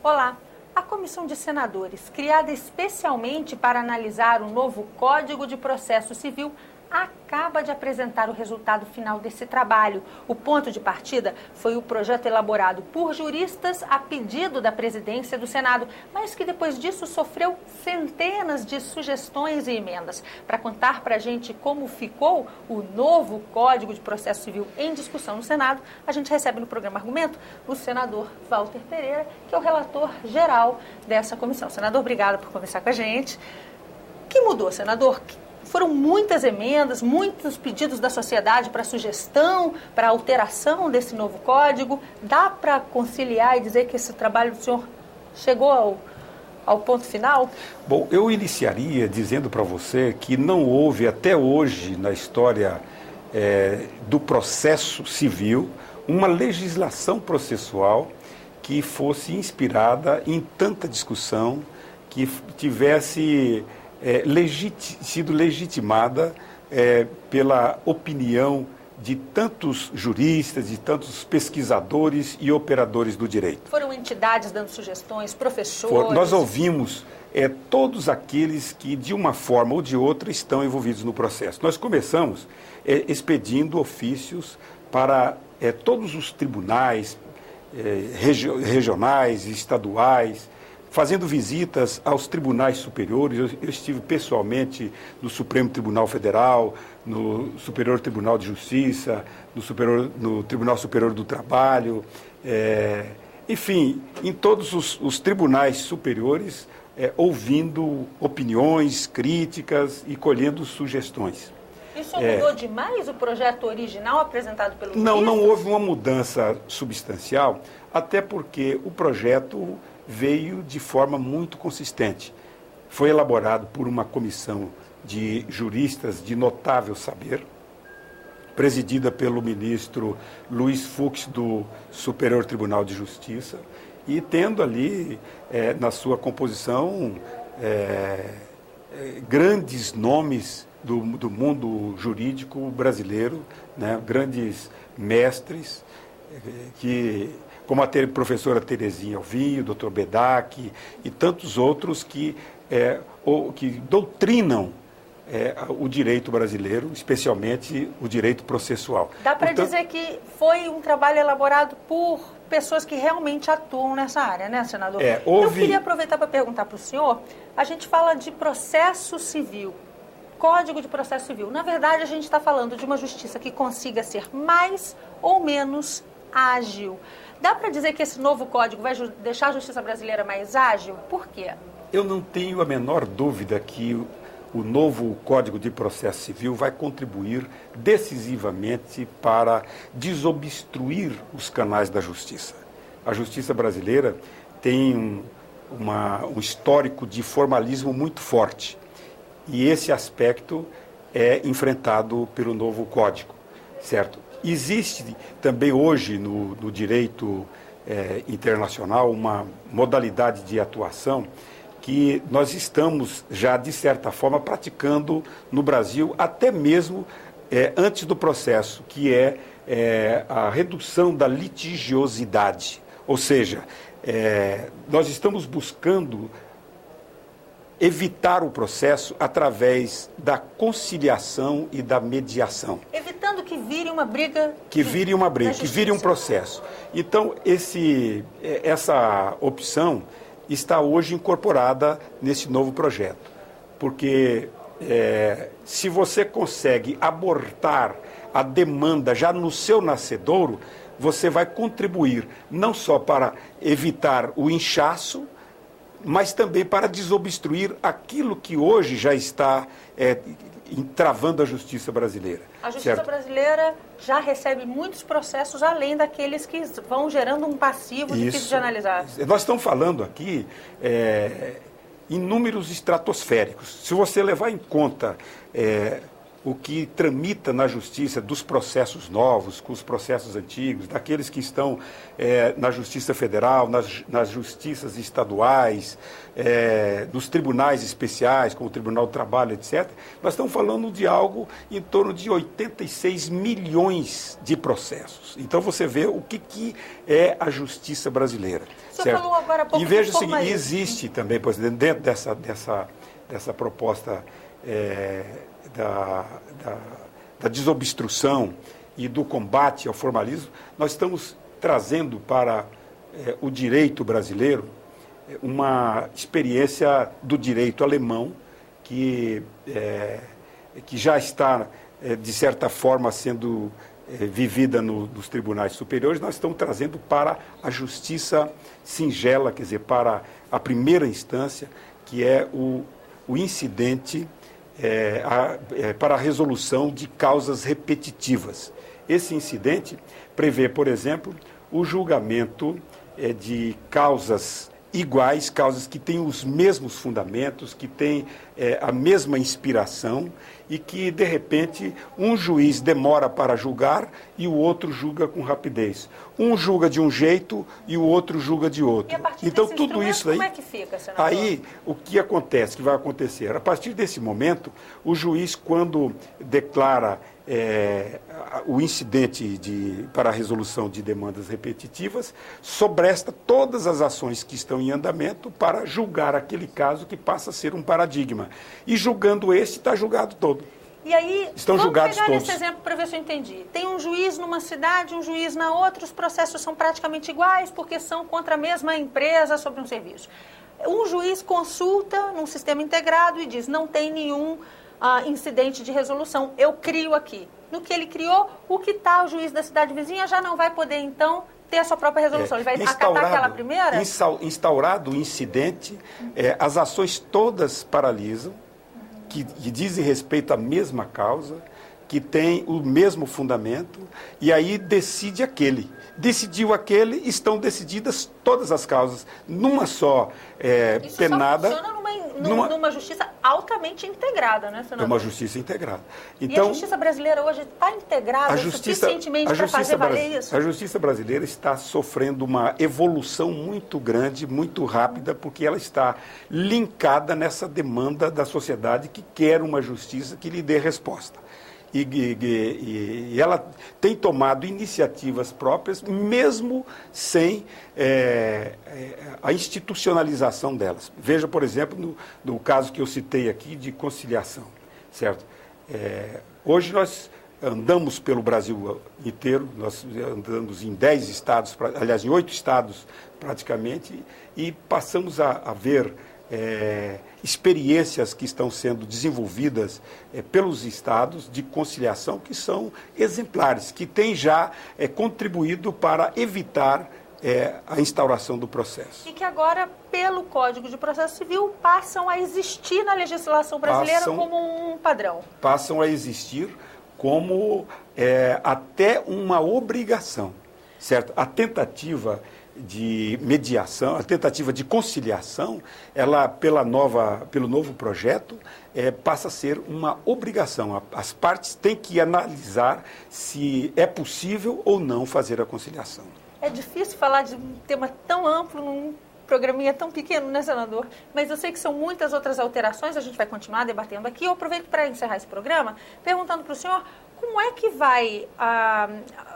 Olá! A Comissão de Senadores, criada especialmente para analisar o novo Código de Processo Civil, acaba de apresentar o resultado final desse trabalho. O ponto de partida foi o projeto elaborado por juristas a pedido da presidência do Senado, mas que depois disso sofreu centenas de sugestões e emendas. Para contar para a gente como ficou o novo Código de Processo Civil em discussão no Senado, a gente recebe no programa Argumento o senador Walter Pereira, que é o relator geral dessa comissão. Senador, obrigado por conversar com a gente. O que mudou, senador? Foram muitas emendas, muitos pedidos da sociedade para sugestão, para alteração desse novo código. Dá para conciliar e dizer que esse trabalho do senhor chegou ao ponto final? Bom, eu iniciaria dizendo para você que não houve até hoje na história do processo civil uma legislação processual que fosse inspirada em tanta discussão, que tivesse sido legitimada pela opinião de tantos juristas, de tantos pesquisadores e operadores do direito. Foram entidades dando sugestões, professores... Nós ouvimos todos aqueles que, de uma forma ou de outra, estão envolvidos no processo. Nós começamos expedindo ofícios para todos os tribunais regionais, estaduais, fazendo visitas aos tribunais superiores. Eu estive pessoalmente no Supremo Tribunal Federal, no Superior Tribunal de Justiça, no Tribunal Superior do Trabalho, enfim, em todos os tribunais superiores, ouvindo opiniões, críticas e colhendo sugestões. Isso mudou demais o projeto original apresentado pelo ministro? Não houve uma mudança substancial, até porque o projeto veio de forma muito consistente. Foi elaborado por uma comissão de juristas de notável saber, presidida pelo ministro Luiz Fux, do Superior Tribunal de Justiça, e tendo ali, na sua composição, grandes nomes do mundo jurídico brasileiro, né, grandes mestres, como a professora Terezinha Alvim, o doutor Bedak e tantos outros que doutrinam o direito brasileiro, especialmente o direito processual. Dá para dizer que foi um trabalho elaborado por pessoas que realmente atuam nessa área, né, senador? Eu queria aproveitar para perguntar para o senhor, a gente fala de processo civil, Código de Processo Civil. Na verdade, a gente está falando de uma justiça que consiga ser mais ou menos ágil. Dá para dizer que esse novo código vai deixar a justiça brasileira mais ágil? Por quê? Eu não tenho a menor dúvida que o novo Código de Processo Civil vai contribuir decisivamente para desobstruir os canais da justiça. A justiça brasileira tem um histórico de formalismo muito forte. E esse aspecto é enfrentado pelo novo Código, certo? Existe também hoje no direito internacional uma modalidade de atuação que nós estamos já, de certa forma, praticando no Brasil, até mesmo antes do processo, que é a redução da litigiosidade. Ou seja, nós estamos buscando evitar o processo através da conciliação e da mediação. Evitando que vire uma briga. Que vire um processo. Então, essa opção está hoje incorporada nesse novo projeto. Porque se você consegue abortar a demanda já no seu nascedouro, você vai contribuir não só para evitar o inchaço, mas também para desobstruir aquilo que hoje já está entravando a justiça brasileira. A justiça brasileira já recebe muitos processos, além daqueles que vão gerando um passivo difícil de analisar. Nós estamos falando aqui em números estratosféricos. Se você levar em conta o que tramita na justiça dos processos novos, com os processos antigos, daqueles que estão na Justiça Federal, nas justiças estaduais, nos tribunais especiais, como o Tribunal do Trabalho, etc., nós estamos falando de algo em torno de 86 milhões de processos. Então, você vê o que é a justiça brasileira. O senhor falou agora há pouco. E veja o seguinte, existe também, por exemplo, dentro dessa proposta da desobstrução e do combate ao formalismo, nós estamos trazendo para o direito brasileiro uma experiência do direito alemão que já está, de certa forma, sendo vivida nos tribunais superiores. Nós estamos trazendo para a justiça singela, quer dizer, para a primeira instância, que é o incidente para a resolução de causas repetitivas. Esse incidente prevê, por exemplo, o julgamento de causas iguais, causas que têm os mesmos fundamentos, que têm a mesma inspiração e que, de repente, um juiz demora para julgar e o outro julga com rapidez. Um julga de um jeito e o outro julga de outro. E a partir então, desse tudo isso aí, como é que fica, senador? Aí, o que acontece, que vai acontecer? A partir desse momento, o juiz, quando declara o incidente para a resolução de demandas repetitivas, sobresta todas as ações que estão em andamento para julgar aquele caso que passa a ser um paradigma. E julgando esse, está julgado todo. E aí, estão julgados vamos pegar todos. esse exemplo para ver se eu entendi. Tem um juiz numa cidade, um juiz na outra, os processos são praticamente iguais porque são contra a mesma empresa sobre um serviço. Um juiz consulta num sistema integrado e diz, não tem nenhum incidente de resolução, eu crio aqui. No que ele criou, o que está o juiz da cidade vizinha já não vai poder, então, ter a sua própria resolução. Ele vai acatar aquela primeira? Instaurado o incidente, as ações todas paralisam, que dizem respeito à mesma causa, que tem o mesmo fundamento, e aí decide aquele. Decidiu aquele, estão decididas todas as causas, numa só Isso penada. Só funciona numa justiça altamente integrada, né, senador? É uma justiça integrada. Então, e a justiça brasileira hoje está integrada suficientemente para fazer valer isso? A justiça brasileira está sofrendo uma evolução muito grande, muito rápida, porque ela está linkada nessa demanda da sociedade que quer uma justiça que lhe dê resposta. E ela tem tomado iniciativas próprias, mesmo sem a institucionalização delas. Veja, por exemplo, no caso que eu citei aqui de conciliação, certo? Hoje nós andamos pelo Brasil inteiro, nós andamos em 10 estados, aliás, em 8 estados praticamente, e passamos a ver experiências que estão sendo desenvolvidas pelos estados de conciliação que são exemplares, que têm já contribuído para evitar a instauração do processo. E que agora, pelo Código de Processo Civil, passam a existir na legislação brasileira como um padrão. Passam a existir como até uma obrigação, certo? A tentativa de mediação, a tentativa de conciliação, ela, pelo novo projeto, passa a ser uma obrigação. As partes têm que analisar se é possível ou não fazer a conciliação. É difícil falar de um tema tão amplo num programinha tão pequeno, né, senador? Mas eu sei que são muitas outras alterações, a gente vai continuar debatendo aqui. Eu aproveito para encerrar esse programa perguntando para o senhor como é que vai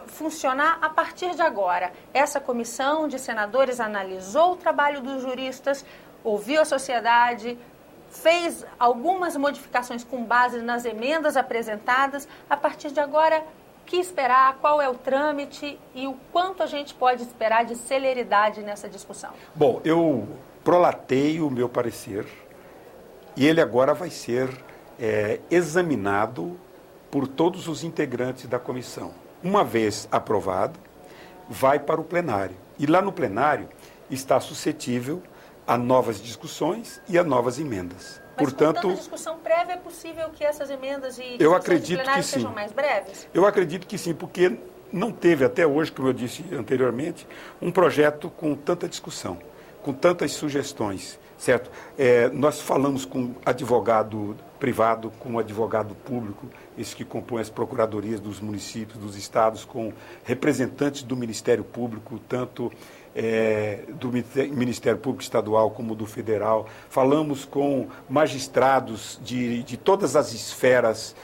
funcionar a partir de agora. Essa comissão de senadores analisou o trabalho dos juristas, ouviu a sociedade, fez algumas modificações com base nas emendas apresentadas. A partir de agora, o que esperar, qual é o trâmite e o quanto a gente pode esperar de celeridade nessa discussão? Bom, eu prolatei o meu parecer e ele agora vai ser examinado por todos os integrantes da comissão. Uma vez aprovado, vai para o plenário. E lá no plenário está suscetível a novas discussões e a novas emendas. Mas, portanto, com tanta discussão prévia, é possível que essas emendas e discussões de plenário sejam mais breves? Eu acredito que sim, porque não teve até hoje, como eu disse anteriormente, um projeto com tanta discussão. com tantas sugestões, certo? Nós falamos com advogado privado, com advogado público, esses que compõem as procuradorias dos municípios, dos estados, com representantes do Ministério Público, tanto do Ministério Público Estadual como do Federal. Falamos com magistrados de todas as esferas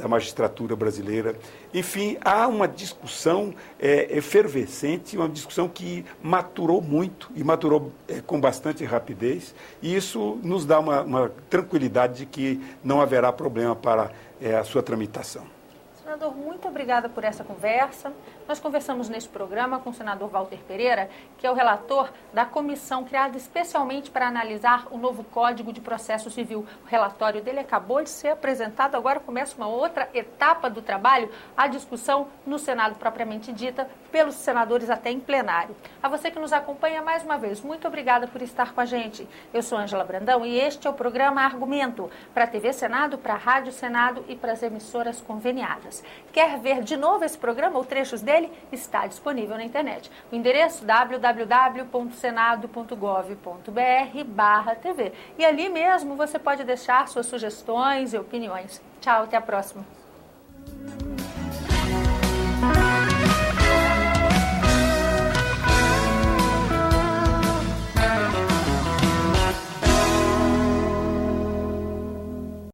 da magistratura brasileira. Enfim, há uma discussão efervescente, uma discussão que maturou muito e maturou com bastante rapidez, e isso nos dá uma tranquilidade de que não haverá problema para a sua tramitação. Senador, muito obrigada por essa conversa. Nós conversamos neste programa com o senador Walter Pereira, que é o relator da comissão criada especialmente para analisar o novo Código de Processo Civil. O relatório dele acabou de ser apresentado, agora começa uma outra etapa do trabalho, a discussão no Senado propriamente dita, pelos senadores até em plenário. A você que nos acompanha mais uma vez, muito obrigada por estar com a gente. Eu sou Ângela Brandão e este é o programa Argumento, para a TV Senado, para a Rádio Senado e para as emissoras conveniadas. Quer ver de novo esse programa ou trechos dele? Está disponível na internet. O endereço www.senado.gov.br/TV. E ali mesmo você pode deixar suas sugestões e opiniões. Tchau, até a próxima.